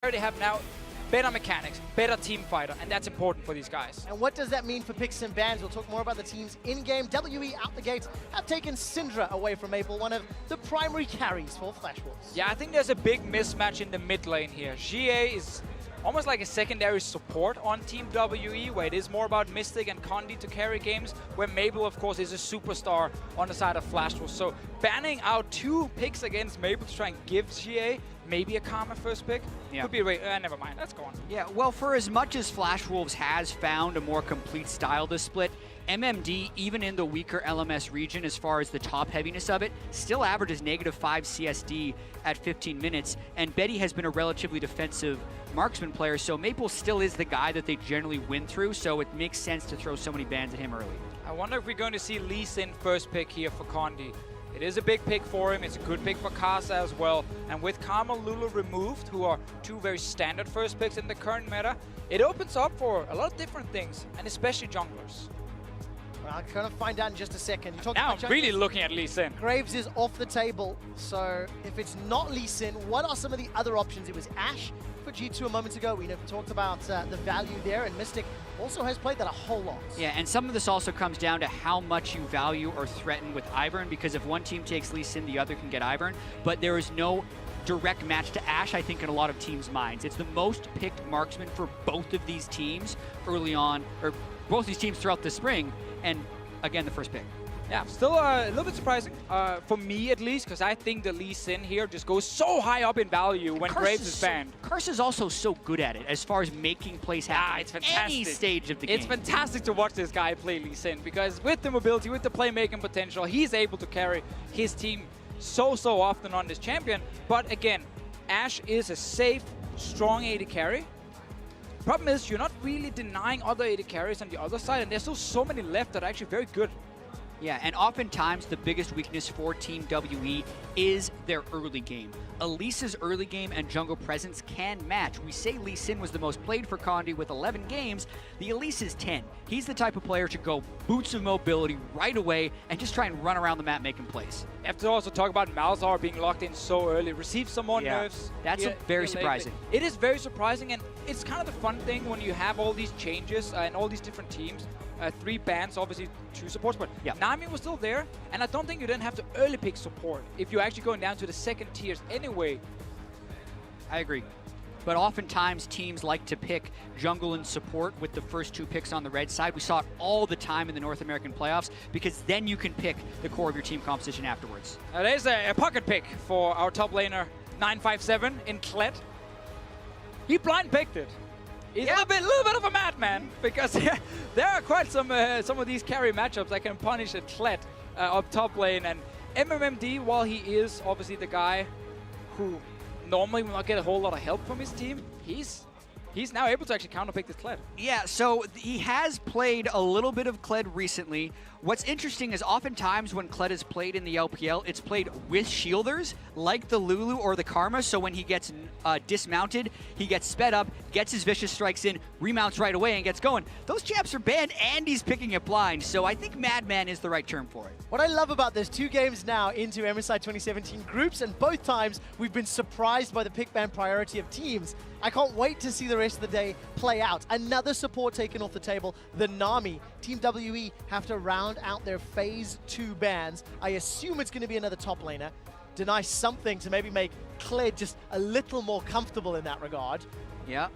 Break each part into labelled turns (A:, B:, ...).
A: They have now better mechanics, better team fighter, and that's important for these guys.
B: And what does that mean for picks and bans? We'll talk more about the teams in-game. WE out the gates have taken Syndra away from Maple, one of the primary carries for Flash Wolves.
A: Yeah, I think there's a big mismatch in the mid lane here. GA is almost like a secondary support on Team WE, where it is more about Mystic and Condi to carry games, where Maple, of course, is a superstar on the side of Flash Wolves. So banning out 2 picks against Maple to try and give GA maybe a Karma first pick could be a way. Never mind, let's go on.
C: Yeah, well, for as much as Flash Wolves has found a more complete style to split, MMD, even in the weaker LMS region as far as the top heaviness of it, still averages -5 CSD at 15 minutes, and Betty has been a relatively defensive marksman player, so Maple still is the guy that they generally win through, so it makes sense to throw so many bans at him early.
A: I wonder if we're going to see Lee Sin first pick here for Condi. It is a big pick for him, it's a good pick for Kasa as well, and with Karma Lulu removed, who are 2 very standard first picks in the current meta, it opens up for a lot of different things, and especially junglers.
B: Well, I'll kind of find out in just a second. You
A: Now I'm really looking at Lee Sin.
B: Graves is off the table, so if it's not Lee Sin, what are some of the other options? It was Ashe for G2 a moment ago. We talked about the value there, and Mystic also has played that a whole lot.
C: Yeah, and some of this also comes down to how much you value or threaten with Ivern, because if one team takes Lee Sin, the other can get Ivern, but there is no direct match to Ashe, I think, in a lot of teams' minds. It's the most picked marksman for both of these teams early on, or both these teams throughout the spring, and again, the first pick.
A: Yeah, still a little bit surprising, for me at least, because I think the Lee Sin here just goes so high up in value when Graves is banned.
C: Curse is also so good at it as far as making plays happen.
A: It's fantastic.
C: Any stage of the game.
A: It's fantastic to watch this guy play Lee Sin, because with the mobility, with the playmaking potential, he's able to carry his team so often on this champion. But again, Ashe is a safe, strong AD carry. Problem is, you're not really denying other AD carries on the other side, and there's still so many left that are actually very good.
C: Yeah, and oftentimes the biggest weakness for Team WE is their early game. Elisa's early game and jungle presence can match. We say Lee Sin was the most played for Condi with 11 games. The Elisa's 10. He's the type of player to go boots of mobility right away and just try and run around the map making plays.
A: You have to also talk about Malzahar being locked in so early, receive some more nerfs.
C: That's very surprising.
A: It is very surprising, and it's kind of the fun thing when you have all these changes and all these different teams. 3 bans, obviously 2 supports, but Nami was still there, and I don't think you didn't have to early pick support if you're actually going down to the second tiers anyway.
C: I agree. But oftentimes teams like to pick jungle and support with the first 2 picks on the red side. We saw it all the time in the North American playoffs, because then you can pick the core of your team composition afterwards.
A: There's a pocket pick for our top laner, 957 in Kled. He blind picked it. He's a little bit of a madman, because there are quite some of these carry matchups that can punish a Kled up top lane. And MMD, while he is obviously the guy who normally will not get a whole lot of help from his team, he's now able to actually counterpick this Kled.
C: Yeah, so he has played a little bit of Kled recently. What's interesting is oftentimes when Kled is played in the LPL, it's played with shielders, like the Lulu or the Karma, so when he gets dismounted, he gets sped up, gets his Vicious Strikes in, remounts right away, and gets going. Those champs are banned, and he's picking it blind, so I think Madman is the right term for it.
B: What I love about this, 2 games now into MSI 2017 groups, and both times we've been surprised by the pick ban priority of teams. I can't wait to see the rest of the day play out. Another support taken off the table, the Nami. Team WE have to round out their phase 2 bans. I assume it's going to be another top laner. Deny something to maybe make Kled just a little more comfortable in that regard.
C: Yeah,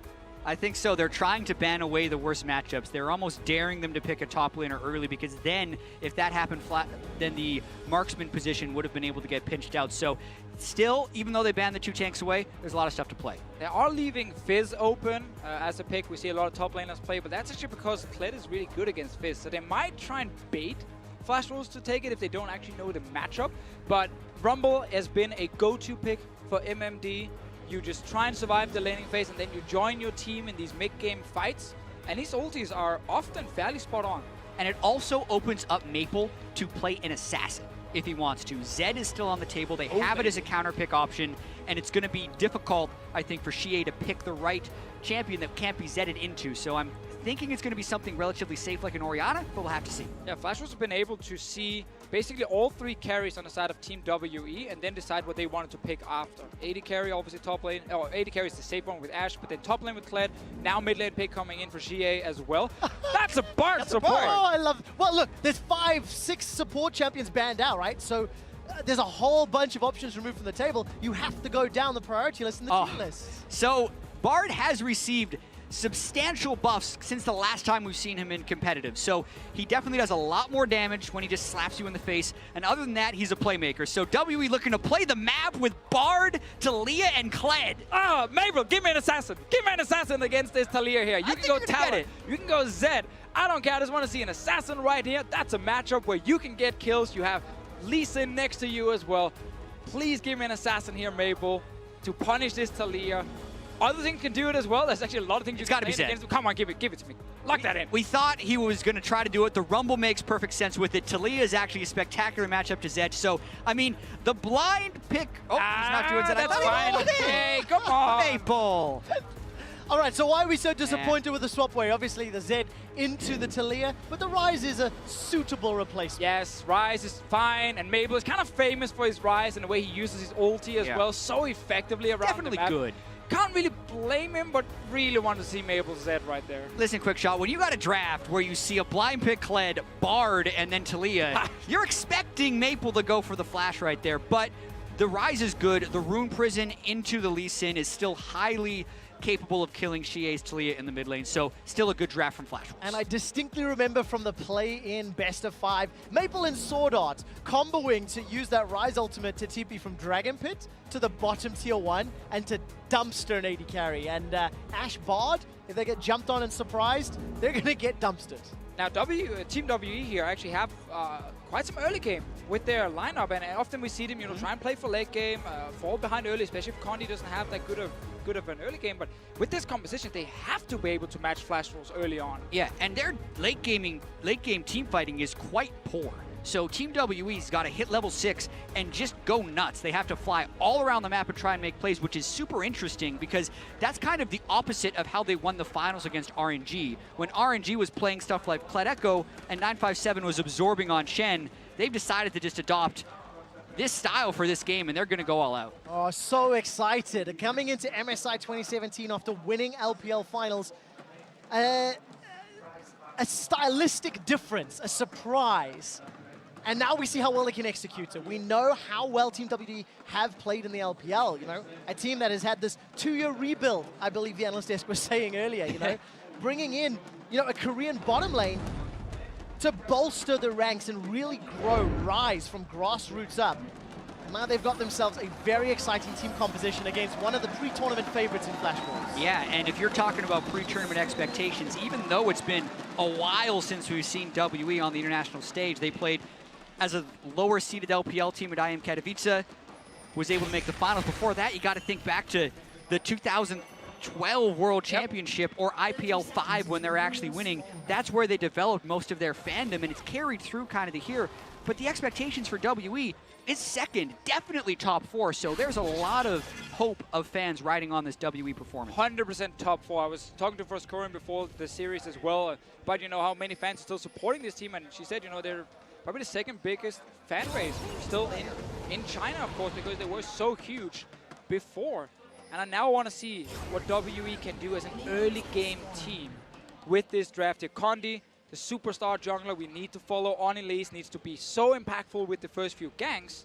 C: I think so. They're trying to ban away the worst matchups. They're almost daring them to pick a top laner early, because then, if that happened flat, then the marksman position would have been able to get pinched out. So still, even though they banned the 2 tanks away, there's a lot of stuff to play.
A: They are leaving Fizz open as a pick. We see a lot of top laners play, but that's actually because Kled is really good against Fizz. So they might try and bait Flash Wolves to take it if they don't actually know the matchup. But Rumble has been a go-to pick for MMD. You just try and survive the laning phase, and then you join your team in these mid-game fights. And these ultis are often fairly spot on.
C: And it also opens up Maple to play an assassin if he wants to. Zed is still on the table. They have it as a counter pick option. and it's going to be difficult, I think, for Xie to pick the right champion that can't be Zedded into. So I'm thinking it's going to be something relatively safe like an Orianna, but we'll have to see.
A: Yeah, Flash Wolves have been able to see basically all 3 carries on the side of Team WE and then decide what they wanted to pick after. AD carry, obviously top lane, or AD carry is the safe one with Ashe, but then top lane with Kled, now mid lane pick coming in for GA as well. That's a Bard support!
B: Oh, I love it. Well, look, there's 5, 6 support champions banned out, right? So there's a whole bunch of options removed from the table. You have to go down the priority list and the team list.
C: So Bard has received substantial buffs since the last time we've seen him in competitive. So he definitely does a lot more damage when he just slaps you in the face. And other than that, he's a playmaker. So WE looking to play the map with Bard, Taliyah, and Kled.
A: Oh, Mabel, give me an assassin. Give me an assassin against this Taliyah here. You can go Talon. You can go Zed. I don't care. I just want to see an assassin right here. That's a matchup where you can get kills. You have Lee Sin next to you as well. Please give me an assassin here, Mabel, to punish this Taliyah. Other things can do it as well. There's actually a lot of things you can do against. Come on, give it to me. Lock that in.
C: We thought he was going to try to do it. The Rumble makes perfect sense with it. Taliyah is actually a spectacular matchup to Zed. So, I mean, the blind pick. Oh, he's not doing Zed.
A: That's fine. Okay, come on.
C: Maple.
B: All right, so why are we so disappointed with the swap way? Obviously, the Zed into the Taliyah, but the Ryze is a suitable replacement.
A: Yes, Ryze is fine, and Mabel is kind of famous for his Ryze and the way he uses his ulti as well, so effectively around the map.
C: Definitely good.
A: Can't really blame him, but really want to see Mabel Zed right there.
C: Listen, Quick Shot, when you got a draft where you see a blind pick Kled, Bard, and then Taliyah, you're expecting Maple to go for the flash right there, but the Ryze is good. The Rune Prison into the Lee Sin is still highly capable of killing Xie's Taliyah in the mid lane, so still a good draft from Flash Wolves.
B: And I distinctly remember from the play-in best of 5, Maple and Sword Art comboing to use that Ryze ultimate to TP from Dragon Pit to the bottom tier 1 and to dumpster an AD carry. And Ashe Bard, if they get jumped on and surprised, they're going to get dumpstered.
A: Now, Team WE here actually have quite some early game with their lineup, and often we see them, try and play for late game, fall behind early, especially if Condi doesn't have that good of an early game. But with this composition, they have to be able to match Flash Wolves early on.
C: Yeah, and their late game team fighting is quite poor. So Team WE's got to hit level 6 and just go nuts. They have to fly all around the map and try and make plays, which is super interesting because that's kind of the opposite of how they won the finals against RNG. When RNG was playing stuff like Kled Echo and 957 was absorbing on Shen, they've decided to just adopt this style for this game, and they're going to go all out.
B: Oh, so excited. Coming into MSI 2017 after winning LPL finals, a stylistic difference, a surprise. And now we see how well they can execute it. We know how well Team WD have played in the LPL, a team that has had this 2-year rebuild, I believe the analyst desk was saying earlier, bringing in, a Korean bottom lane to bolster the ranks and really grow, rise from grassroots up. Now they've got themselves a very exciting team composition against one of the pre-tournament favorites in Flash Wolves.
C: Yeah, and if you're talking about pre-tournament expectations, even though it's been a while since we've seen WE on the international stage, they played as a lower-seeded LPL team at IM Katowice, was able to make the finals. Before that, you got to think back to the 2012 World Championship or IPL 5 when they're actually winning. That's where they developed most of their fandom, and it's carried through kind of to here. But the expectations for WE is second, definitely top 4, so there's a lot of hope of fans riding on this WE performance.
A: 100% top 4. I was talking to First Korean before the series as well, but how many fans are still supporting this team, and she said, they're probably the second biggest fan base still in China, of course, because they were so huge before. And I now want to see what WE can do as an early game team with this draft here. Condi, the superstar jungler we need to follow on Elise, needs to be so impactful with the first few ganks,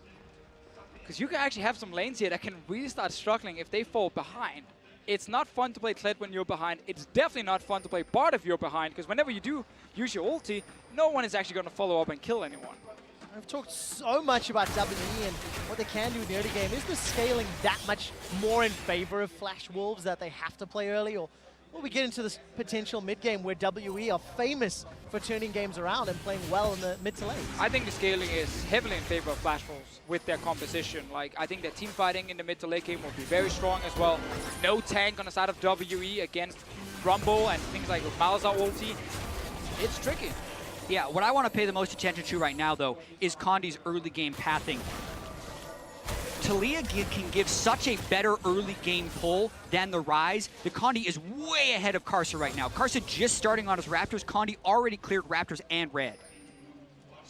A: because you can actually have some lanes here that can really start struggling if they fall behind. It's not fun to play Kled when you're behind. It's definitely not fun to play Bard if you're behind, because whenever you do use your ulti, no one is actually going to follow up and kill anyone.
B: I've talked so much about WE and what they can do in the early game. Is the scaling that much more in favor of Flash Wolves that they have to play early? Or will we get into this potential mid-game where WE are famous for turning games around and playing well in the mid to late?
A: I think the scaling is heavily in favor of Flash Wolves with their composition. I think that team fighting in the mid to late game will be very strong as well. No tank on the side of WE against Rumble and things like Malazar ulti. It's tricky.
C: Yeah, what I want to pay the most attention to right now, though, is Condi's early game pathing. Talia can give such a better early game pull than the Rise, the Condi is way ahead of Karsa right now. Karsa just starting on his Raptors. Condi already cleared Raptors and Red.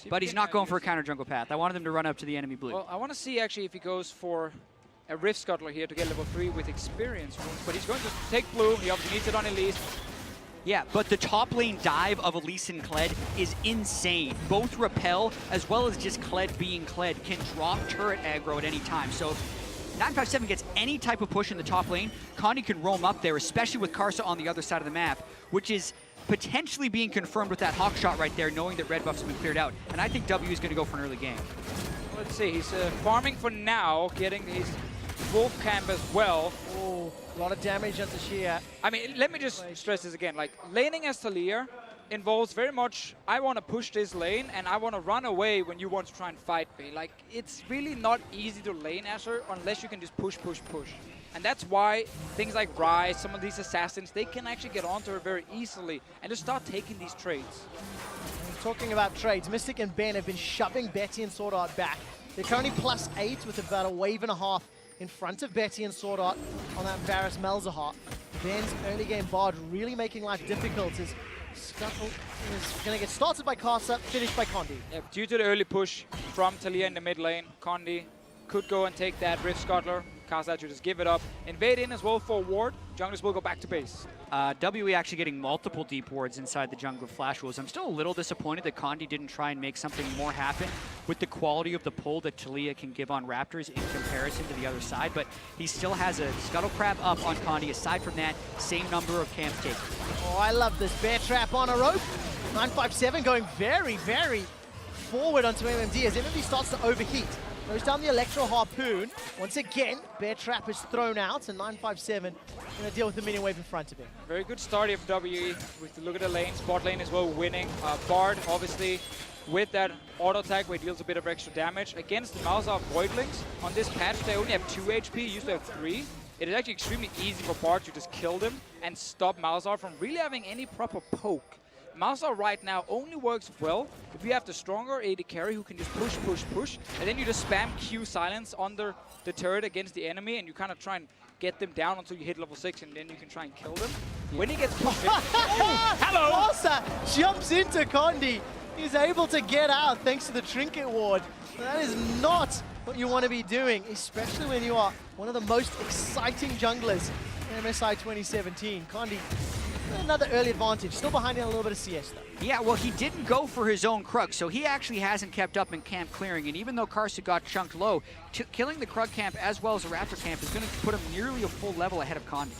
C: But he's not going for a counter jungle path. I wanted him to run up to the enemy blue.
A: Well, I want to see actually if he goes for a Rift Scuttler here to get level 3 with experience runes. But he's going to take blue. He obviously needs it on Elise.
C: Yeah, but the top lane dive of Elise and Kled is insane. Both Repel, as well as just Kled being Kled, can drop turret aggro at any time. So if 957 gets any type of push in the top lane, Condi can roam up there, especially with Karsa on the other side of the map, which is potentially being confirmed with that Hawk shot right there, knowing that red buff's been cleared out. And I think W is going to go for an early game.
A: Let's see, he's farming for now, getting his Wolf Camp as well.
B: Oh, a lot of damage onto Shia.
A: I mean, let me just stress this again. Like, laning as Talia involves very much, I want to push this lane and I want to run away when you want to try and fight me. Like, it's really not easy to lane as her unless you can just push, push, push. And that's why things like Rise, some of these assassins, they can actually get onto her very easily and just start taking these trades.
B: Talking about trades, Mystic and Ben have been shoving Betty and Sword Art back. They're currently +8 with about a wave and a half in front of Betty and Sword Art on that Varus Malzahar. Ben's early game Bard really making life difficult as Scuttle is going to get started by Karsa, finished by Condi.
A: Yeah, due to the early push from Talia in the mid lane, Condi could go and take that Rift Scuttler. Karsa should just give it up. Invade in as well for ward. Junglers will go back to base.
C: WE actually getting multiple deep wards inside the jungle of Flash Wolves. I'm still a little disappointed that Condi didn't try and make something more happen with the quality of the pull that Talia can give on Raptors in comparison to the other side, but he still has a Scuttle Crab up on Condi. Aside from that, same number of camps taken.
B: Oh, I love this bear trap on a rope. 957 going very, very forward onto MMD as MMD starts to overheat. Goes down the Electro Harpoon. Once again, bear trap is thrown out, and 957 going to deal with the minion wave in front of him.
A: Very good start of WE with the look at the lanes. Bot lane as well winning. Bard, obviously, with that auto attack where it deals a bit of extra damage. Against the Malzahar Voidlings, on this patch, they only have 2 HP, used to have 3. It is actually extremely easy for Bard to just kill them and stop Malzahar from really having any proper poke. Malzahar right now only works well if you have the stronger AD carry who can just push, push, push, and then you just spam Q silence under the turret against the enemy, and you kind of try and get them down until you hit level 6, and then you can try and kill them. When he gets pushed in, oh, hello!
B: Karsa jumps into Condi. He's able to get out thanks to the trinket ward. That is not what you want to be doing, especially when you are one of the most exciting junglers in MSI 2017. Condi, another early advantage, still behind in a little bit of CS though.
C: Yeah, well, he didn't go for his own Krug, so he actually hasn't kept up in camp clearing. And even though Karsa got chunked low, killing the Krug camp as well as the Raptor camp is going to put him nearly a full level ahead of Condi.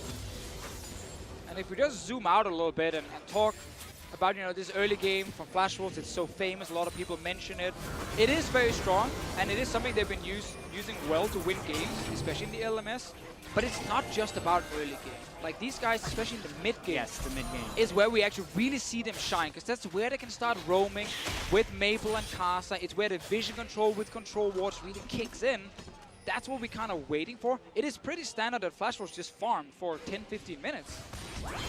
A: And if we just zoom out a little bit and talk about, you know, this early game from Flash Wolves, it's so famous, a lot of people mention it. It is very strong, and it is something they've been using well to win games, especially in the LMS. But it's not just about early game. Like, these guys, especially in the mid game,
C: Yes, the mid game
A: is where we actually really see them shine, because that's where they can start roaming with Maple and Karsa. It's where the vision control with control wards really kicks in. That's what we're kind of waiting for. It is pretty standard that Flash Wolves just farm for 10-15 minutes.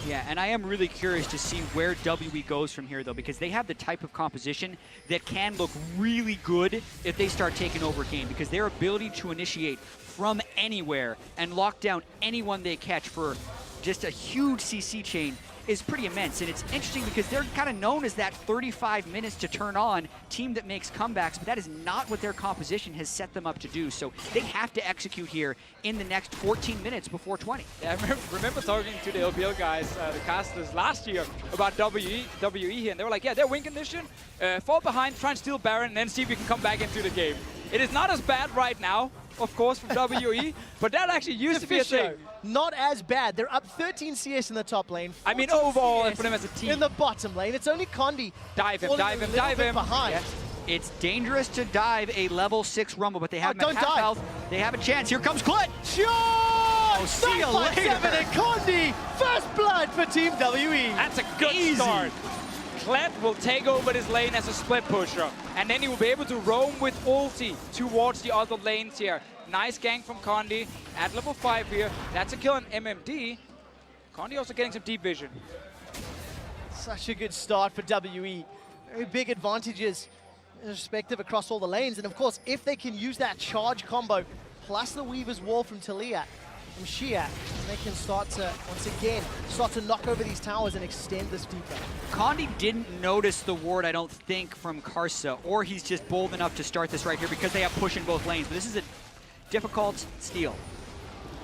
C: Yeah, and I am really curious to see where WE goes from here, though, because they have the type of composition that can look really good if they start taking over a game, because their ability to initiate from anywhere and lock down anyone they catch for just a huge CC chain is pretty immense. And it's interesting because they're kind of known as that 35 minutes to turn on team that makes comebacks, but that is not what their composition has set them up to do. So they have to execute here in the next 14 minutes before 20.
A: Yeah, I remember talking to the LPL guys, the casters last year about WE here, and they were like, yeah, they're win condition, fall behind, try and steal Baron, and then see if you can come back into the game. It is not as bad right now, of course, from WE, but that actually used to be a thing.
B: Not as bad. They're up 13 CS in the top lane.
A: I mean, overall, and for them as a team.
B: In the bottom lane, it's only Condi.
A: Dive him, dive him, dive him.
B: Behind.
C: Yes. It's dangerous to dive a level 6 Rumble, but they have him at half health. They have a chance. Here comes Kled.
B: Sure!
C: Oh, see you later.
B: 957 and Condi. First blood for Team WE.
A: That's a good start. Kled will take over this lane as a split pusher, and then he will be able to roam with ulti towards the other lanes here. Nice gank from Condi at level 5 here. That's a kill on MMD. Condi also getting some deep vision.
B: Such a good start for WE. Very big advantages respective across all the lanes. And of course, if they can use that charge combo plus the Weaver's Wall from Talia, from Shia, and they can start to, once again, knock over these towers and extend this deeper.
C: Condi didn't notice the ward, I don't think, from Karsa, or he's just bold enough to start this right here because they have push in both lanes. But this is a difficult steal.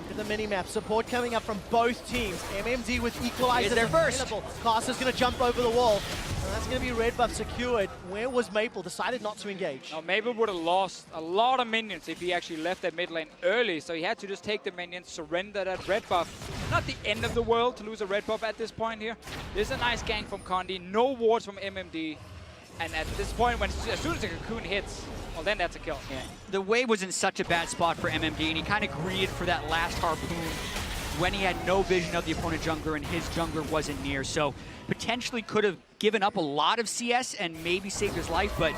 B: Look at the mini-map. Support coming up from both teams. MMD with equalizers
C: there first.
B: available. Karsa's going to jump over the wall. And that's going to be red buff secured. Where was Maple? Decided not to engage.
A: Now, Maple would have lost a lot of minions if he actually left that mid lane early, so he had to just take the minions, surrender that red buff. Not the end of the world to lose a red buff at this point here. There's a nice gank from Condi, no wards from MMD. And at this point, as soon as the cocoon hits, well, then that's a kill.
C: Yeah. The wave was in such a bad spot for MMD, and he kind of greeted for that last harpoon when he had no vision of the opponent jungler and his jungler wasn't near. So potentially could have given up a lot of CS and maybe saved his life, but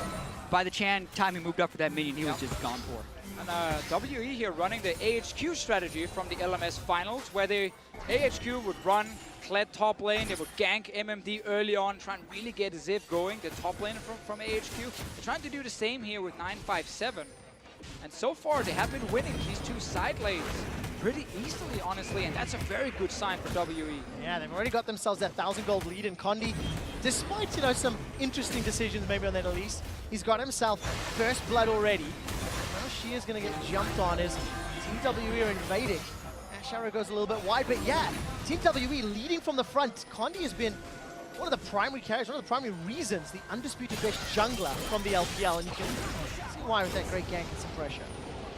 C: by the time he moved up for that minion, he was just gone for.
A: And WE here running the AHQ strategy from the LMS finals, where the AHQ would run Kled top lane, they would gank MMD early on, try and really get Ziv going, the top lane from AHQ. They're trying to do the same here with 957. And so far, they have been winning these two side lanes pretty easily, honestly, and that's a very good sign for WE.
B: Yeah, they've already got themselves that 1,000 gold lead, and Condi, despite, you know, some interesting decisions maybe on that Elise, he's got himself first blood already. Now she is going to get jumped on as Team WE are invading. Ashara goes a little bit wide, but yeah, Team WE leading from the front. Condi has been one of the primary carriers, one of the primary reasons, the undisputed best jungler from the LPL, and you can see why with that great gank and some pressure.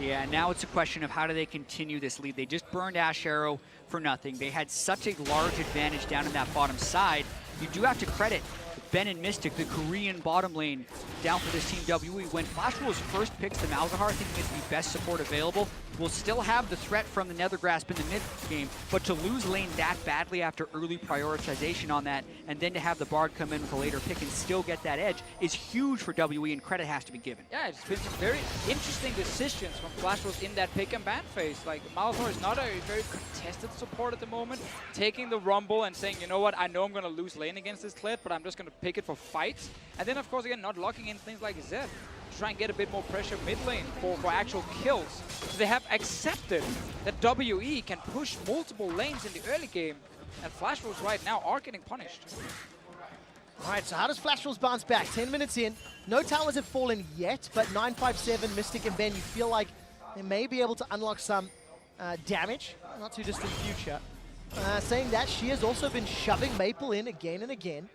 C: Yeah, now it's a question of how do they continue this lead. They just burned Ash Arrow for nothing. They had such a large advantage down in that bottom side. You do have to credit Ben and Mystic, the Korean bottom lane, down for this Team WE. When Flash Rules first picks the Malzahar, thinking it's the best support available, will still have the threat from the Nethergrasp in the mid game, but to lose lane that badly after early prioritization on that, and then to have the Bard come in with a later pick and still get that edge is huge for WE, and credit has to be given.
A: Yeah, it's been some very interesting decisions from Flash Rules in that pick and ban phase. Like, Malzahar is not a very contested support at the moment, taking the Rumble and saying, you know what, I know I'm going to lose lane against this Kled, but I'm just going to pick it for fights. And then, of course, again, not locking in things like Zed to try and get a bit more pressure mid lane for actual kills. So they have accepted that WE can push multiple lanes in the early game, and Flash Rules right now are getting punished.
B: All right, so how does Flash Rules bounce back? 10 minutes in, no towers have fallen yet, but 957, Mystic and Ben, you feel like they may be able to unlock some damage, not too distant future. Saying that, she has also been shoving Maple in again and again.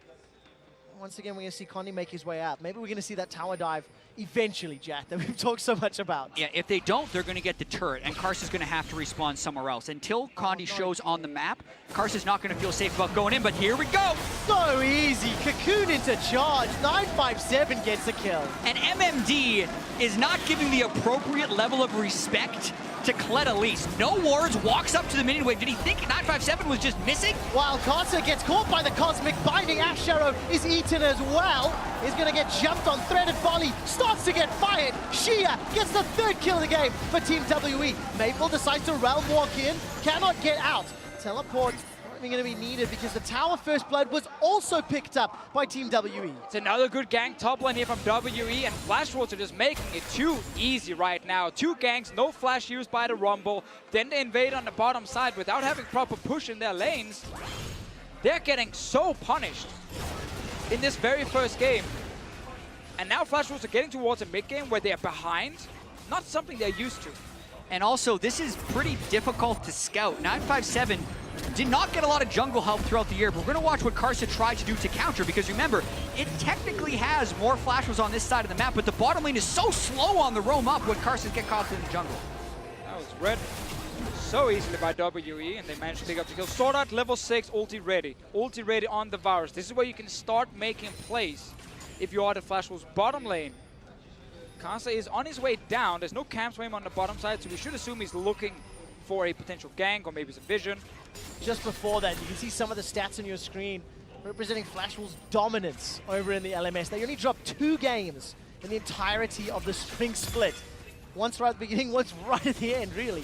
B: Once again, we're going to see Condi make his way out. Maybe we're going to see that tower dive eventually, Jack, that we've talked so much about.
C: Yeah, if they don't, they're going to get the turret, and Karsa's going to have to respawn somewhere else. Until Condi shows on the map, Karsa's not going to feel safe about going in, but here we go!
B: So easy! Cocoon into charge. 957 gets a kill.
C: And MMD is not giving the appropriate level of respect to Kled Elise. No wards, walks up to the minion wave. Did he think 957 was just missing?
B: While Karsa gets caught by the Cosmic Binding, Ash Arrow is eaten as well. He's going to get jumped on, threaded volley, starts to get fired. Shia gets the third kill of the game for Team WE. Maple decides to realm walk in, cannot get out. Teleport not even going to be needed because the tower first blood was also picked up by Team WE.
A: It's another good gank top lane here from WE, and Flash Rules are just making it too easy right now. Two ganks, no flash used by the Rumble. Then they invade on the bottom side without having proper push in their lanes. They're getting so punished in this very first game. And now Flash Rules are getting towards a mid game where they're behind. Not something they're used to.
C: And also, this is pretty difficult to scout. 957 did not get a lot of jungle help throughout the year, but we're going to watch what Karsa tried to do to counter, because remember, it technically has more flashes on this side of the map, but the bottom lane is so slow on the roam up when Karsa get caught in the jungle.
A: That was read so easily by WE, and they managed to pick up the kill. Sword Art level 6, ulti ready. Ulti ready on the Varus. This is where you can start making plays if you are the Flash Rules bottom lane. Karsa is on his way down. There's no camp swim on the bottom side, so we should assume he's looking for a potential gank or maybe some vision.
B: Just before that, you can see some of the stats on your screen representing Flash Rules' dominance over in the LMS. They only dropped 2 games in the entirety of the spring split. Once right at the beginning, once right at the end, really.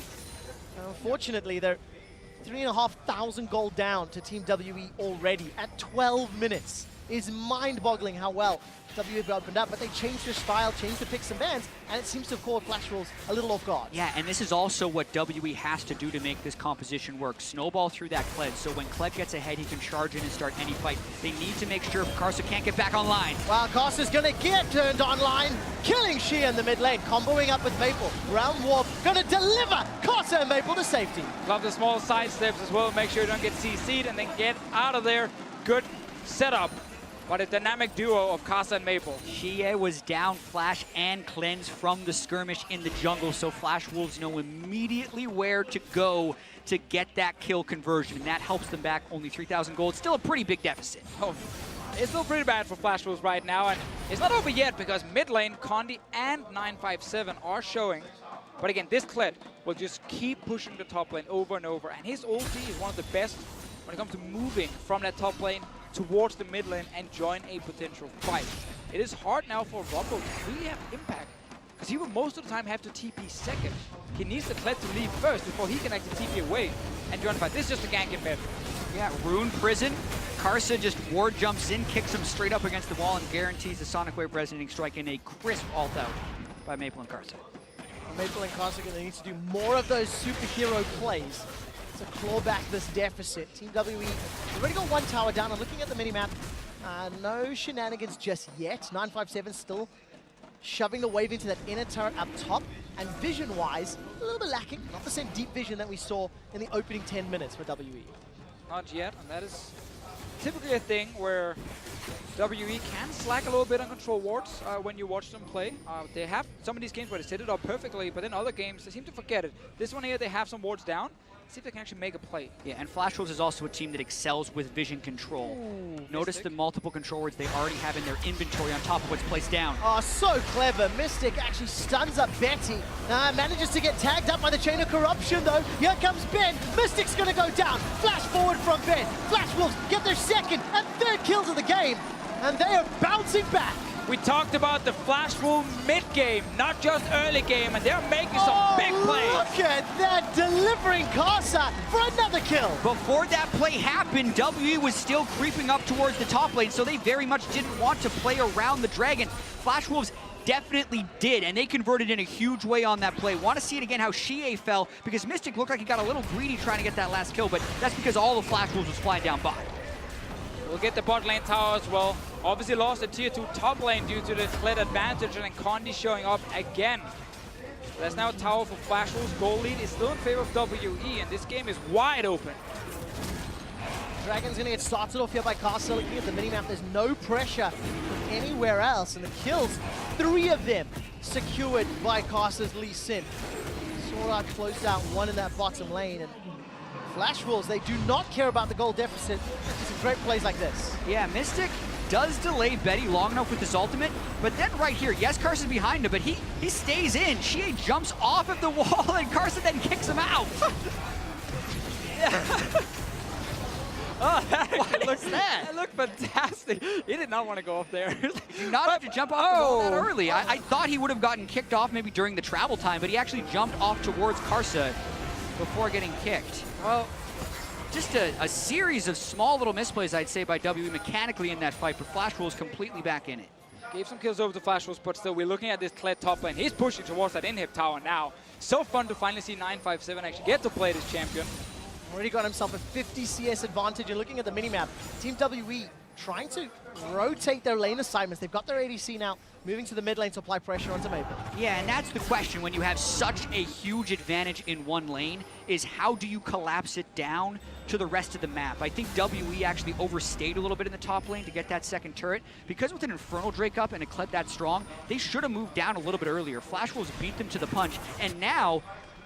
B: Unfortunately, they're 3,500 gold down to Team WE already at 12 minutes is mind-boggling how well WE have opened up, but they changed their style, changed the picks and bans, and it seems to have caught Flash Wolves a little off guard.
C: Yeah, and this is also what WE has to do to make this composition work. Snowball through that Kled, so when Kled gets ahead, he can charge in and start any fight. They need to make sure Karsa can't get back online.
B: Well, Karsa's gonna get turned online, killing Shia in the mid lane, comboing up with Maple. Round Warp gonna deliver Karsa and Maple to safety.
A: Love the small side steps as well. Make sure you don't get CC'd and then get out of there. Good setup. But a dynamic duo of Karsa and Maple.
C: Shie was down Flash and Cleanse from the skirmish in the jungle, so Flash Wolves know immediately where to go to get that kill conversion, and that helps them back only 3,000 gold. Still a pretty big deficit.
A: Oh, it's still pretty bad for Flash Wolves right now, and it's not over yet because mid lane, Condi and 957 are showing. But again, this Kled will just keep pushing the top lane over and over, and his ulti is one of the best when it comes to moving from that top lane towards the mid lane and join a potential fight. It is hard now for Rumble to really have impact, because he will most of the time have to TP second. He needs the Kled to leave first before he can actually TP away and join the fight. This is just a gank in mid.
C: Yeah, Rune Prison. Karsa just ward jumps in, kicks him straight up against the wall, and guarantees the Sonic Wave Resonating Strike in a crisp ult out by Maple and Karsa.
B: Maple and Karsa are going to need to do more of those superhero plays to claw back this deficit. Team WE already got one tower down. I'm looking at the minimap. No shenanigans just yet. 957 still shoving the wave into that inner turret up top. And vision-wise, a little bit lacking. Not the same deep vision that we saw in the opening 10 minutes for WE.
A: Not yet, and that is typically a thing where WE can slack a little bit on control wards when you watch them play. They have some of these games where they set it up perfectly, but then other games, they seem to forget it. This one here, they have some wards down. See if they can actually make a play.
C: Yeah, and Flash Wolves is also a team that excels with vision control. Notice the multiple control wards they already have in their inventory on top of what's placed down.
B: Oh, so clever. Mystic actually stuns up Betty. Manages to get tagged up by the Chain of Corruption, though. Here comes Ben. Mystic's going to go down. Flash forward from Ben. Flash Wolves get their second and third kills of the game, and they are bouncing back.
A: We talked about the Flash Wolf mid-game, not just early game, and they're making some big plays.
B: Look at that, delivering Karsa for another kill.
C: Before that play happened, WE was still creeping up towards the top lane, so they very much didn't want to play around the Dragon. Flash Wolves definitely did, and they converted in a huge way on that play. Want to see it again how Shie fell, because Mystic looked like he got a little greedy trying to get that last kill, but that's because all the Flash Wolves was flying down bot.
A: We'll get the bot lane tower as well. Obviously lost the tier 2 top lane due to the Kled advantage, and then Condi showing up again. There's now a tower for Flash Wolves. Goal lead is still in favor of WE, and this game is wide open.
B: Dragon's going to get started off here by Karsa. Looking at the minimap, there's no pressure from anywhere else, and the kills, 3 of them secured by Karsa's Lee Sin. Sora closed out one in that bottom lane, and Flash Wolves, they do not care about the goal deficit. Some great plays like this.
C: Yeah, Mystic does delay Betty long enough with his ultimate, but then right here, yes, Karsa's behind him, but he stays in. Shie jumps off of the wall, and Karsa then kicks him out.
A: Oh,
C: What is that?
A: That looked fantastic. He did not want to go up there.
C: You not have to jump off the wall that early. I thought he would have gotten kicked off maybe during the travel time, but he actually jumped off towards Karsa before getting kicked. Well, just a series of small little misplays, I'd say, by WE mechanically in that fight, but Flash Wolves completely back in it.
A: Gave some kills over to Flash Wolves, but still, we're looking at this Kled top lane. He's pushing towards that inhib tower now. So fun to finally see 957 actually get to play this champion.
B: Already got himself a 50 CS advantage, and looking at the minimap, Team WE trying to rotate their lane assignments. They've got their ADC now, moving to the mid lane to apply pressure onto Maple.
C: Yeah, and that's the question when you have such a huge advantage in one lane, is how do you collapse it down to the rest of the map? I think WE actually overstayed a little bit in the top lane to get that second turret. Because with an Infernal Drake up and a Kled that strong, they should have moved down a little bit earlier. Flash Wolves beat them to the punch, and now,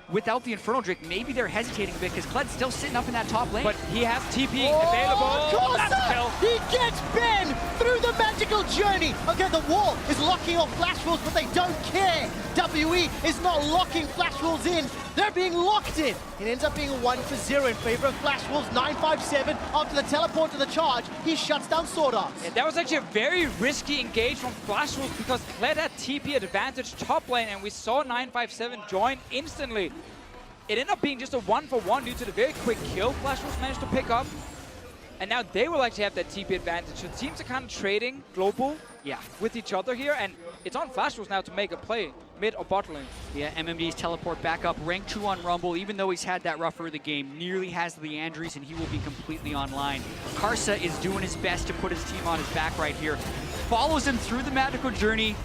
C: without the Infernal Drake, maybe they're hesitating a bit because Kled's still sitting up in that top lane.
A: But he has TP available. That's a kill.
B: He gets Ben through the magical journey. Okay, the wall is locking off Flash Wolves, but they don't care. WE is not locking Flash Wolves in. They're being locked in. It ends up being 1-0 in favor of Flash Wolves. 957 after the teleport to the charge. He shuts down Sword Arms.
A: Yeah, that was actually a very risky engage from Flash Wolves because Kled had TP advantage top lane, and we saw 957 join instantly. It ended up being just a 1-for-1 due to the very quick kill Flash Wolves managed to pick up. And now they will actually have that TP advantage. So teams are kind of trading global with each other here. And it's on Flash Wolves now to make a play, mid or bot lane.
C: Yeah, MMD's teleport back up. Rank 2 on Rumble, even though he's had that rough early game, nearly has the Leandries, and he will be completely online. Karsa is doing his best to put his team on his back right here. Follows him through the magical journey,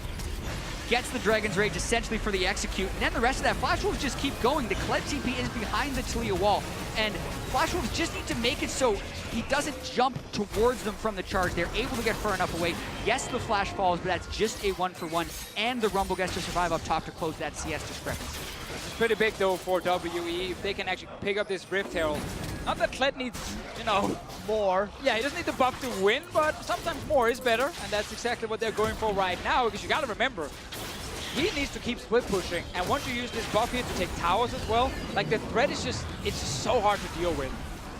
C: gets the Dragon's Rage essentially for the execute, and then the rest of that, Flash Wolves just keep going. The Kled TP is behind the Talia wall, and Flash Wolves just need to make it so he doesn't jump towards them from the charge. They're able to get far enough away. Yes, the Flash falls, but that's just a 1-for-1, and the Rumble gets to survive up top to close that CS discrepancy.
A: It's pretty big, though, for WE, if they can actually pick up this Rift Herald. Not that Kled needs, you know,
B: more.
A: Yeah, he doesn't need the buff to win, but sometimes more is better, and that's exactly what they're going for right now, because you gotta remember, he needs to keep split pushing, and once you use this buff here to take towers as well, like the threat is just, it's just so hard to deal with.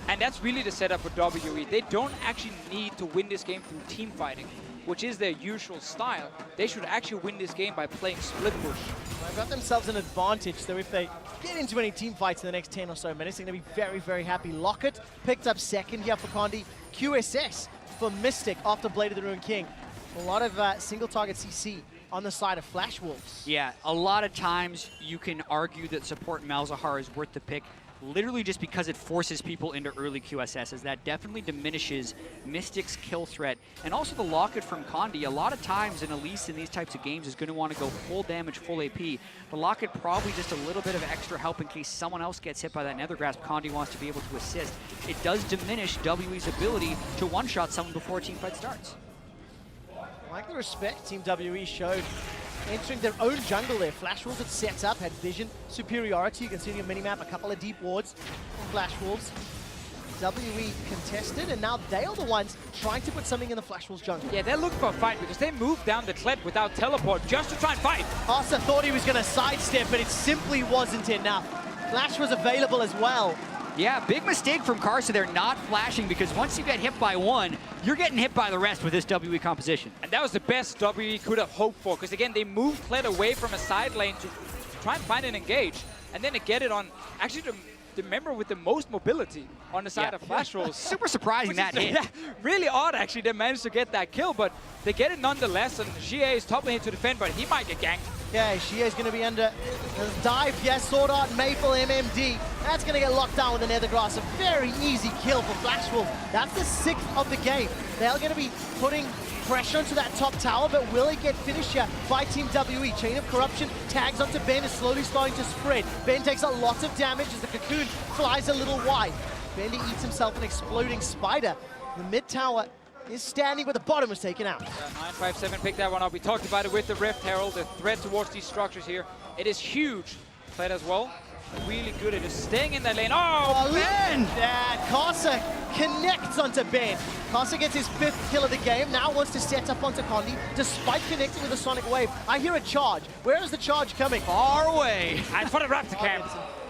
A: And that's really the setup for WE. They don't actually need to win this game through team fighting, which is their usual style. They should actually win this game by playing split push.
B: They've got themselves an advantage, so if they get into any team fights in the next 10 or so minutes, they're going to be very, very happy. Locket picked up second here for Condi. QSS for Mystic after Blade of the Ruined King. A lot of single target CC on the side of Flash Wolves.
C: Yeah, a lot of times you can argue that support Malzahar is worth the pick, literally just because it forces people into early QSSs. That definitely diminishes Mystic's kill threat. And also the Locket from Condi. A lot of times an Elise in these types of games is going to want to go full damage, full AP. The Locket probably just a little bit of extra help in case someone else gets hit by that Nether Grasp. Condi wants to be able to assist. It does diminish WE's ability to one-shot someone before a team fight starts.
B: I like the respect Team WE showed entering their own jungle there. Flash Wolves had set up, had vision, superiority. You can see on your minimap a couple of deep wards from Flash Wolves. WE contested, and now they are the ones trying to put something in the Flash Wolves jungle.
A: Yeah, they're looking for a fight because they moved down the Kled without teleport just to try and fight.
B: Asa thought he was going to sidestep, but it simply wasn't enough. Flash was available as well.
C: Yeah, big mistake from Karsa there, not flashing, because once you get hit by one, you're getting hit by the rest with this WE composition.
A: And that was the best WE could have hoped for, because again, they moved Kled away from a side lane to try and find an engage, and then to get it on, actually the member with the most mobility on the side of Flash Wolves.
C: Super surprising that hit.
A: Yeah, really odd actually, they managed to get that kill, but they get it nonetheless, and Xie is top lane to defend, but he might get ganked.
B: Yeah, Xie is going to be under dive. Yes, Sword Art, Maple, MMD. That's going to get locked down with the Nether Grass. A very easy kill for Flash Wolves. That's the 6th of the game. They're going to be putting pressure onto that top tower, but will it get finished here by Team WE? Chain of Corruption tags onto Ben, is slowly starting to spread. Ben takes a lot of damage as the cocoon flies a little wide. Bendy eats himself an exploding spider. The mid tower is standing, but the bottom was taken out.
A: 957 picked that one up. We talked about it with the Rift Herald, the threat towards these structures here. It is huge. Played as well. Really good at just staying in that lane. Oh, Ben!
B: Yeah, Karsa connects onto Ben. Karsa gets his 5th kill of the game. Now wants to set up onto Condi, despite connecting with a Sonic Wave. I hear a charge. Where is the charge coming?
C: Far away.
A: And for the Raptor camp.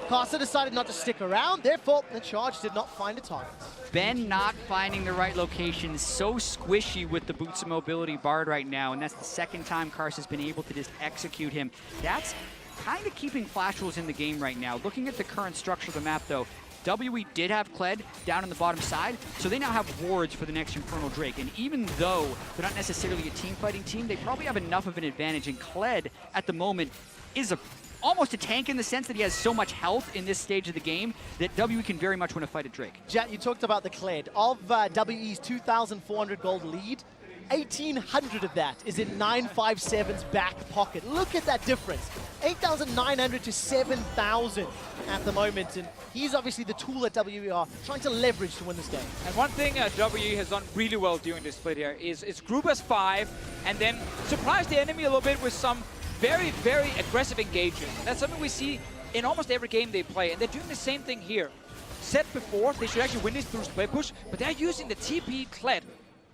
B: Karsa decided not to stick around, therefore the charge did not find a target.
C: Ben not finding the right location, so squishy with the boots of mobility Bard right now, and that's the 2nd time Karsa's been able to just execute him. That's kind of keeping Flash Wolves in the game right now. Looking at the current structure of the map though, WE did have Kled down on the bottom side, so they now have wards for the next Infernal Drake. And even though they're not necessarily a team fighting team, they probably have enough of an advantage. And Kled at the moment is almost a tank in the sense that he has so much health in this stage of the game that WE can very much win a fight at Drake.
B: Jet, you talked about the Kled. Of WE's 2,400 gold lead, 1,800 of that is in 957's back pocket. Look at that difference. 8,900 to 7,000 at the moment. And he's obviously the tool that WE are trying to leverage to win this game.
A: And one thing WE has done really well during this split here is it's group as 5 and then surprise the enemy a little bit with some very, very aggressive engages. That's something we see in almost every game they play. And they're doing the same thing here. Said before, they should actually win this through split push, but they're using the TP Kled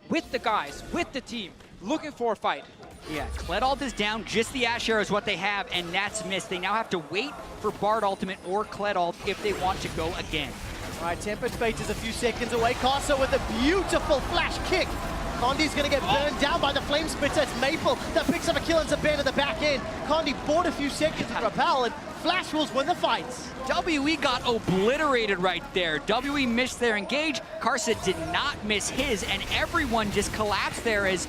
A: with the guys, with the team, looking for a fight.
C: Yeah, Kled ult is down, just the Ash Arrow is what they have, and that's missed. They now have to wait for Bard ultimate or Kled ult if they want to go again.
B: All right, Tempered Fate is a few seconds away. Karsa with a beautiful flash kick. Condi's going to get burned down by the Flame Spitter. It's Maple that picks up a kill into Ben at the back end. Condi bought a few seconds to repel, and Flash Wolves win the fights.
C: WE got obliterated right there. WE missed their engage. Karsa did not miss his, and everyone just collapsed there as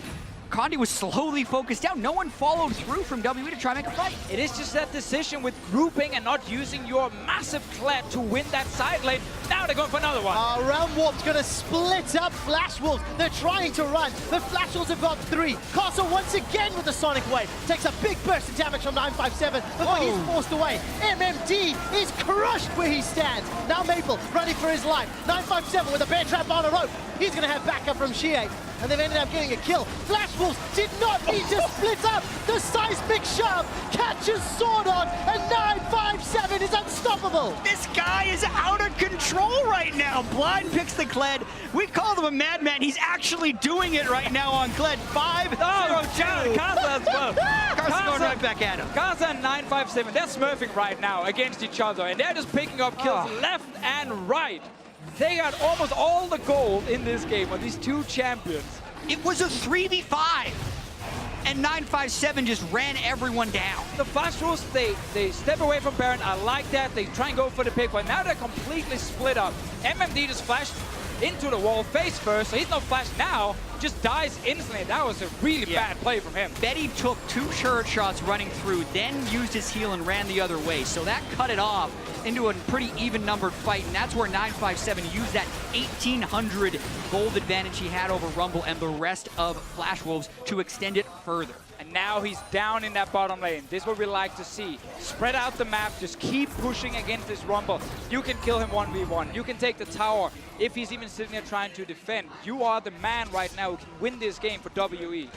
C: Condi was slowly focused down. No one followed through from WE to try and make a fight.
A: It is just that decision with grouping and not using your massive clap to win that side lane. Now they're going for another one.
B: Realm Warp's gonna split up Flash Wolves. They're trying to run, but Flash Wolves have got 3. Castle once again with the Sonic Wave. Takes a big burst of damage from 957 before he's forced away. MMD is crushed where he stands. Now Maple running for his life. 957 with a bear trap on a rope. He's gonna have backup from Shie. And they've ended up getting a kill. Flash Wolves did not need to split up. The seismic shove catches Swordog, and 957 is unstoppable.
C: This guy is out of control right now. Blind picks the Kled. We called him a madman. He's actually doing it right now on Kled. 5-0-2.
A: Karsa as well.
C: Karsa going right back at him.
A: Karsa and 957, they're smurfing right now against each other, and they're just picking up kills left and right. They got almost all the gold in this game with these two champions.
C: It was a 3v5, and 957 just ran everyone down.
A: The Flash Wolves, they step away from Baron. I like that. They try and go for the pick, but now they're completely split up. MMD just flashed into the wall face first, so he's no flash now, just dies instantly. That was a really bad play from him.
C: Betty took 2 turret shots running through, then used his heal and ran the other way. So that cut it off into a pretty even-numbered fight, and that's where 957 used that 1,800 gold advantage he had over Rumble and the rest of Flash Wolves to extend it further.
A: And now he's down in that bottom lane. This is what we like to see. Spread out the map, just keep pushing against this Rumble. You can kill him 1v1. You can take the tower if he's even sitting there trying to defend. You are the man right now who can win this game for WE.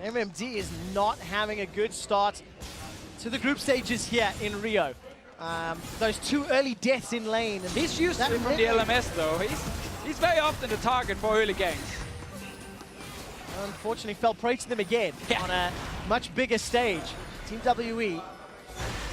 B: And MMD is not having a good start to the group stages here in Rio. Those 2 early deaths in lane. And
A: He's used to it from the LMS though. He's very often the target for early ganks.
B: Unfortunately fell prey to them again on a much bigger stage. Team WE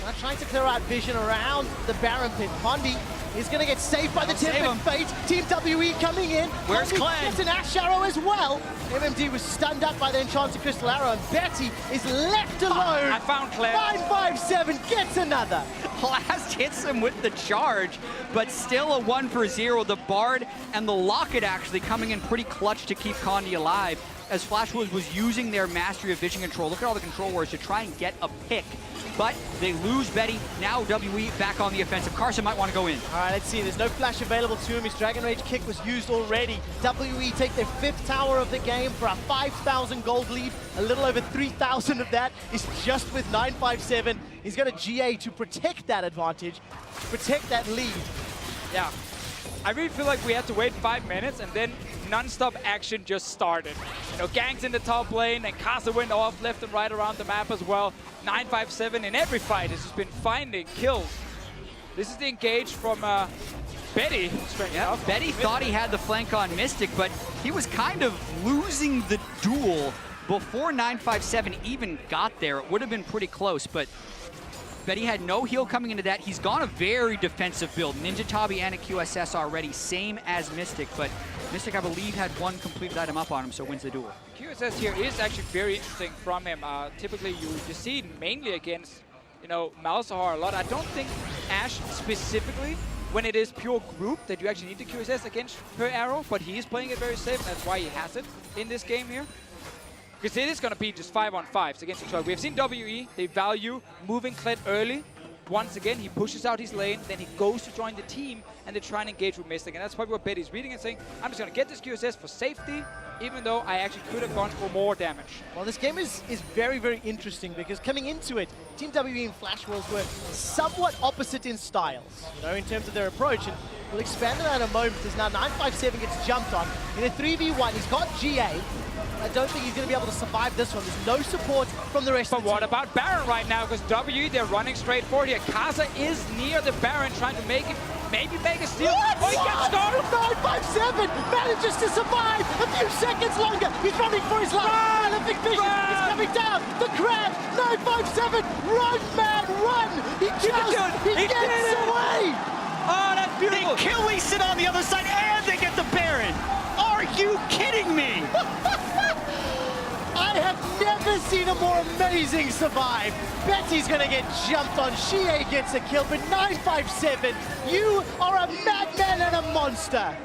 B: now trying to clear out vision around the Baron pit. Condi is going to get saved by the Tempered Fate. Team WE coming in.
C: Where's Kled?
B: Gets an Ash Arrow as well. MMD was stunned up by the Enchanted Crystal Arrow, and Betty is left alone.
A: I found Kled.
B: 957 gets another.
C: Blast hits him with the charge, but still a 1 for 0. The Bard and the Locket actually coming in pretty clutch to keep Condi alive, as Flash Wolves was using their mastery of vision control. Look at all the control wars to try and get a pick. But they lose Betty. Now WE back on the offensive. Carson might want to go in.
B: All right, let's see. There's no flash available to him. His Dragon Rage kick was used already. WE take their 5th tower of the game for a 5,000 gold lead. A little over 3,000 of that is just with 957. He's got a GA to protect that advantage, protect that lead.
A: Yeah. I really feel like we had to wait 5 minutes and then non-stop action just started. You know, ganks in the top lane and Karsa went off left and right around the map as well. 957 in every fight has just been finding kills. This is the engage from Betty, straight enough.
C: Betty thought he had the flank on Mystic, but he was kind of losing the duel before 957 even got there. It would have been pretty close, but Betty had no heal coming into that. He's gone a very defensive build. Ninja Tabi and a QSS already, same as Mystic, but Mystic, I believe, had 1 completed item up on him, so wins the duel.
A: QSS here is actually very interesting from him. Typically, you see it mainly against, you know, Malzahar a lot. I don't think Ashe specifically, when it is pure group, that you actually need the QSS against her arrow, but he is playing it very safe, and that's why he has it in this game here. Because it is going to be just 5-on-5s against each other. We have seen WE, they value moving Kled early. Once again, he pushes out his lane, then he goes to join the team, and they try and engage with Mystic. And that's probably what Betty's reading and saying, I'm just going to get this QSS for safety, even though I actually could have gone for more damage.
B: Well, this game is very, very interesting because coming into it, Team WE and Flash Wolves were somewhat opposite in styles, you know, in terms of their approach. And we'll expand on that in a moment as now 957 gets jumped on. In a 3v1, he's got GA. I don't think he's going to be able to survive this one. There's no support from the rest of the team.
A: But what about Baron right now? Because WE, they're running straight forward here. Karsa is near the Baron, trying to make it, maybe make a steal.
B: What?
A: Oh, he gets started!
B: 957 manages to survive a few seconds longer. He's running for his life. Prolific Vision is coming down. The crab, 957, run, man, run! He gets away!
A: Oh, that's beautiful!
C: They kill Lee Sin on the other side, and they get the Baron! Are you kidding me?
B: I have never never seen a more amazing survive. Betty's gonna get jumped on. Shie gets a kill, but 957, you are a madman and a monster.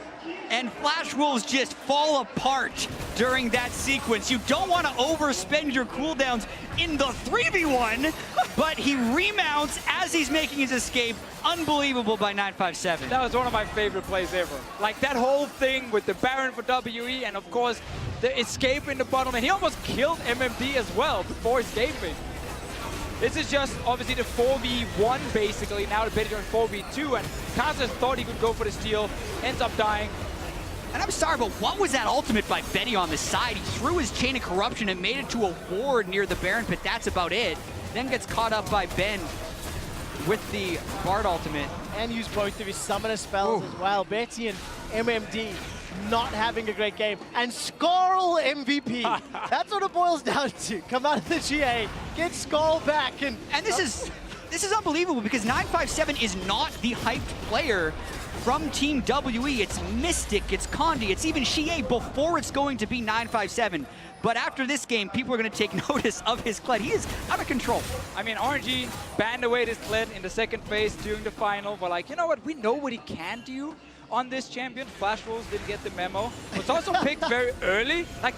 C: And Flash Wolves just fall apart during that sequence. You don't want to overspend your cooldowns in the 3v1, but he remounts as he's making his escape. Unbelievable by 957.
A: That was one of my favorite plays ever. Like that whole thing with the Baron for WE and of course the escape in the bottom, and he almost killed MMD as well before escaping. This is just obviously the 4v1 basically, now the Betty on 4v2, and Kazas thought he could go for the steal, ends up dying.
C: And I'm sorry, but what was that ultimate by Betty on the side? He threw his Chain of Corruption and made it to a ward near the Baron pit. That's about it. Then gets caught up by Ben with the Bard ultimate.
B: And used both of his summoner spells as well. Betty and MMD not having a great game. And Skorl MVP. That's what it boils down to. Come out of the GA, get Skorl back. And
C: this is unbelievable because 957 is not the hyped player from Team WE. It's Mystic, it's Condi, it's even Shie before it's going to be 957. But after this game, people are going to take notice of his Kled. He is out of control.
A: I mean, RNG banned away this Kled in the second phase during the final, but like, you know what? We know what he can do on this champion. Flash Wolves didn't get the memo. Was also picked very early. Like,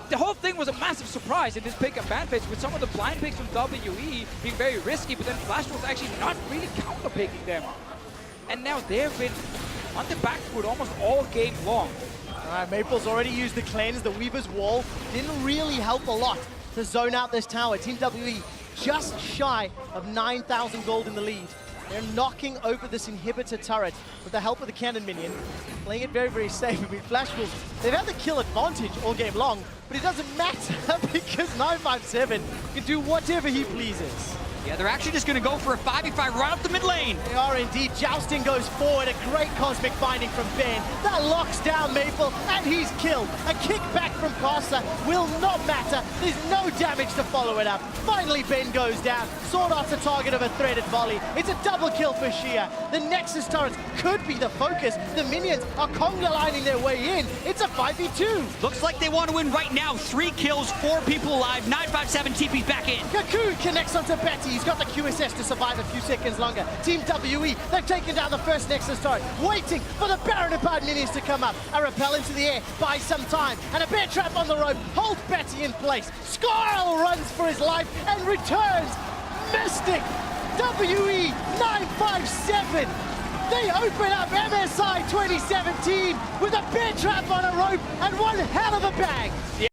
A: the whole thing was a massive surprise in this pick and ban phase with some of the blind picks from WE being very risky, but then Flash Wolves actually not really counter-picking them. And now they've been on the back foot almost all game long.
B: All right, Maple's already used the cleanse. The Weaver's Wall didn't really help a lot to zone out this tower. Team WE just shy of 9,000 gold in the lead. They're knocking over this inhibitor turret with the help of the cannon minion, playing it very, very safe. I mean, Flash Wolves, they've had the kill advantage all game long, but it doesn't matter because 957 can do whatever he pleases.
C: Yeah, they're actually just going to go for a 5v5 right up the mid lane.
B: They are indeed. Jousting goes forward. A great cosmic binding from Ben. That locks down Maple, and he's killed. A kickback from Casa will not matter. There's no damage to follow it up. Finally, Ben goes down. Sword Art's a target of a threaded volley. It's a double kill for Shia. The Nexus turrets could be the focus. The minions are conga lining their way in. It's a 5v2.
C: Looks like they want to win right now. 3 kills, 4 people alive. 957 TP's back in.
B: Cocoon connects onto Betty. He's got the QSS to survive a few seconds longer. Team WE, they've taken down the first Nexus turret, waiting for the Baron and Bard minions to come up. A repel into the air, buys some time, and a bear trap on the rope holds Betty in place. Skorl runs for his life and returns. Mystic, WE 957. They open up MSI 2017 with a bear trap on a rope and one hell of a bang.